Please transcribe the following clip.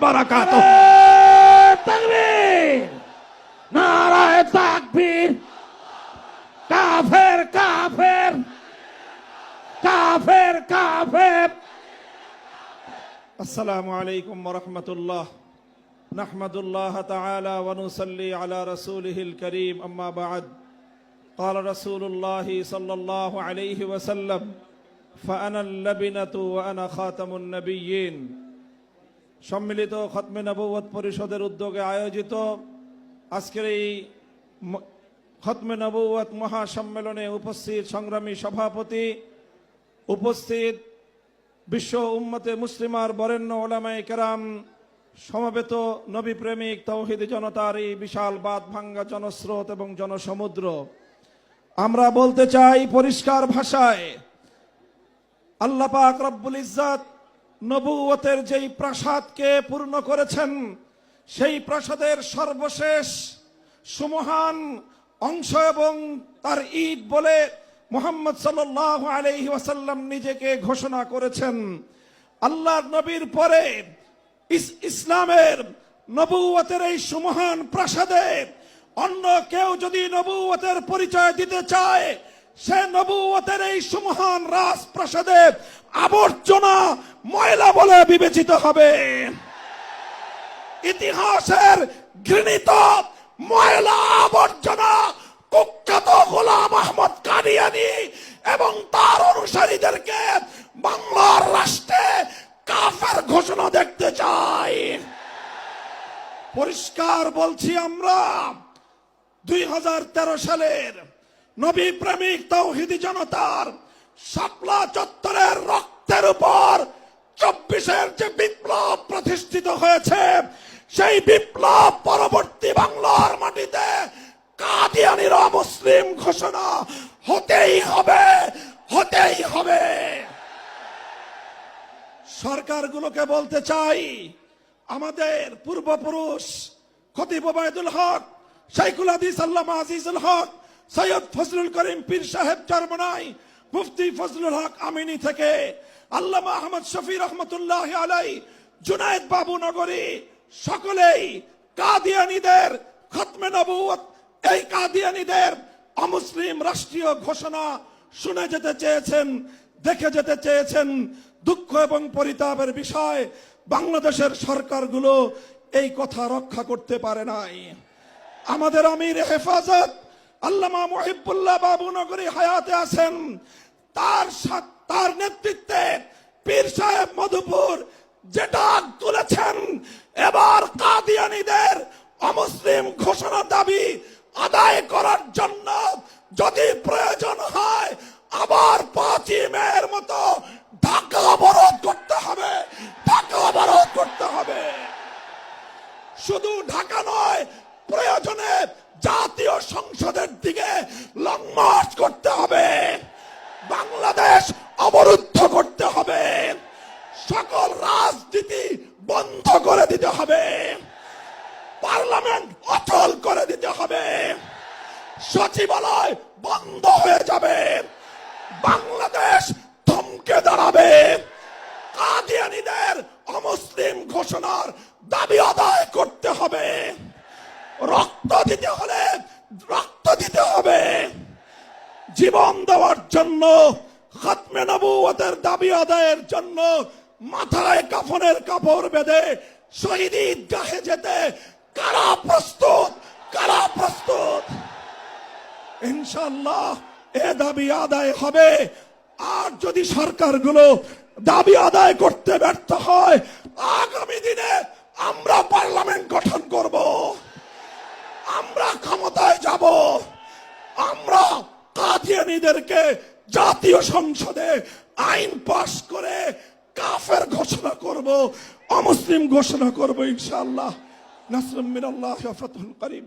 বারাকাতুহু। তাকবীর, নারায়ে তাকবীর। কাফের কাফের কাফের কাফের। আসসালামু আলাইকুম ওয়া রাহমাতুল্লাহ। নাহমাদুল্লাহ তাআলা ওয়া নুসাল্লি আলা রাসূলিহিল কারীম, আম্মা বা'দ। قال رسول الله صلى الله عليه وسلم فأنا اللبنة وأنا خاتم النبيين। সম্মিলিত খতমে নবুয়ত পরিষদের উদ্যোগে আয়োজিত আজকের এই খতমে নবুয়ত মহাসম্মেলনে উপস্থিত সংগ্রামী সভাপতি, উপস্থিত বিশ্ব উম্মতে মুসলিমার বরেণ্য ওলামায়ে কেরাম, সমবেত নবী প্রেমিক তাওহীদি জনতার এই বিশাল বাঁধ ভাঙ্গা জনস্রোত এবং জনসমুদ্র, আমরা বলতে চাই পরিষ্কার ভাষায়, আল্লাহ পাক রব্বুল ইজ্জত নবুয়তের যেই প্রাসাদকে পূর্ণ করেছেন, সেই প্রাসাদের সর্বশেষ সুমহান অংশ এবং তার ঈদ বলে মুহাম্মদ সাল্লাল্লাহু আলাইহি ওয়াসাল্লাম নিজেকে ঘোষণা করেছেন। আল্লাহর নবীর পরে ইসলামের নবুয়তের এই সুমহান প্রাসাদে অন্য কেউ যদি নবুয়তের পরিচয় দিতে চায়, সে নবুয়তের এই সুমহান রাজপ্রাসাদে আবর্জনা, ময়লা বলে বিবেচিত হবে। ইতিহাসের ঘৃণিত ময়লা আবর্জনা কুখ্যাত গোলাম আহমদ কাদিয়ানী এবং তার অনুসারীদেরকে বাংলার রাষ্ট্রে কাফের ঘোষণা দেখতে চাই। পরিষ্কার বলছি, আমরা 2013 সালের নবী প্রেমিক তাওহীদি জনতার শাপলা চত্বরের রক্তের উপর 24-এর যে বিপ্লব প্রতিষ্ঠিত হয়েছে, সেই বিপ্লব পরবর্তী বাংলার মাটিতে কাদিয়ানীরা মুসলিম ঘোষণা হতেই হবে, হতেই হবে। সরকারগুলোকে বলতে চাই, আমাদের পূর্বপুরুষ খতিব ওবায়দুল হক, শাইখুল হাদিস আল্লামা আজিজুল হক, সৈয়দ ফজলুল করিম পীর সাহেব চরমনাই, মুফতি ফজলুল হক আমিনী থেকে আল্লামা আহমদ শফি রহমতুল্লাহ আলাই, জুনায়েদ বাবু নগরী, সকলেই কাদিয়ানীদের খতমে নবুয়ত, এই কাদিয়ানীদের অমুসলিম রাষ্ট্রীয় ঘোষণা শুনে যেতে চেয়েছেন, দেখে যেতে চেয়েছেন। দুঃখ এবং পরিতাপের বিষয়, বাংলাদেশের সরকারগুলো এই কথা রক্ষা করতে পারে নাই। আমাদের আমির হেফাজত আল্লামা মুহিবুল্লাহ বাবু নগরী হায়াতে আছেন, তার নেতৃত্বে পীর সাহেব মধুপুর যেটা তুলেছেন, এবার কাদিয়ানীদের অমুসলিম ঘোষণার দাবি আদায় করার জন্য যদি প্রয়োজন হয়, আবার 5ই মের মতো ঢাকা অবরোধ করতে হবে, ঢাকা অবরোধ করতে হবে। শুধু ঢাকা নয়, প্রয়োজনে জাতীয় সংসদের দিকে লং মার্চ করতে হবে, বাংলাদেশ অবরুদ্ধ করতে হবে, সকল রাজনীতি বন্ধ করে দিতে হবে, পার্লামেন্ট অচল করে দিতে হবে, সচিবালয় বন্ধ হয়ে যাবে, বাংলাদেশ থমকে দাঁড়াবে। কাদিয়ানীদের অমুসলিম ঘোষণার দাবি আদায় করতে হবে। রক্ত দিতে হলে রক্ত দিতে হবে। জীবন দেওয়ার জন্য, খতমে নবুয়তের দাবি আদায়ের জন্য মাথায় কাফনের কাপড় বেঁধে শহীদ ঈদগাহে যেতে কারা প্রস্তুত, কারা প্রস্তুত? ইনশাআল্লাহ এ দাবি আদায় হবে। আর যদি সরকারগুলো দাবি আদায় করতে ব্যর্থ হয়, আগামী দিনে আমরা পার্লামেন্ট গঠন করব, আমরা ক্ষমতায় যাব, আমরা কাদিয়ানীদেরকে জাতীয় সংসদে আইন পাশ করে কাফের ঘোষণা করব, অমুসলিম ঘোষণা করব ইনশাআল্লাহ। নাসরুম মিনাল্লাহি ওয়া ফাতহুন করিম।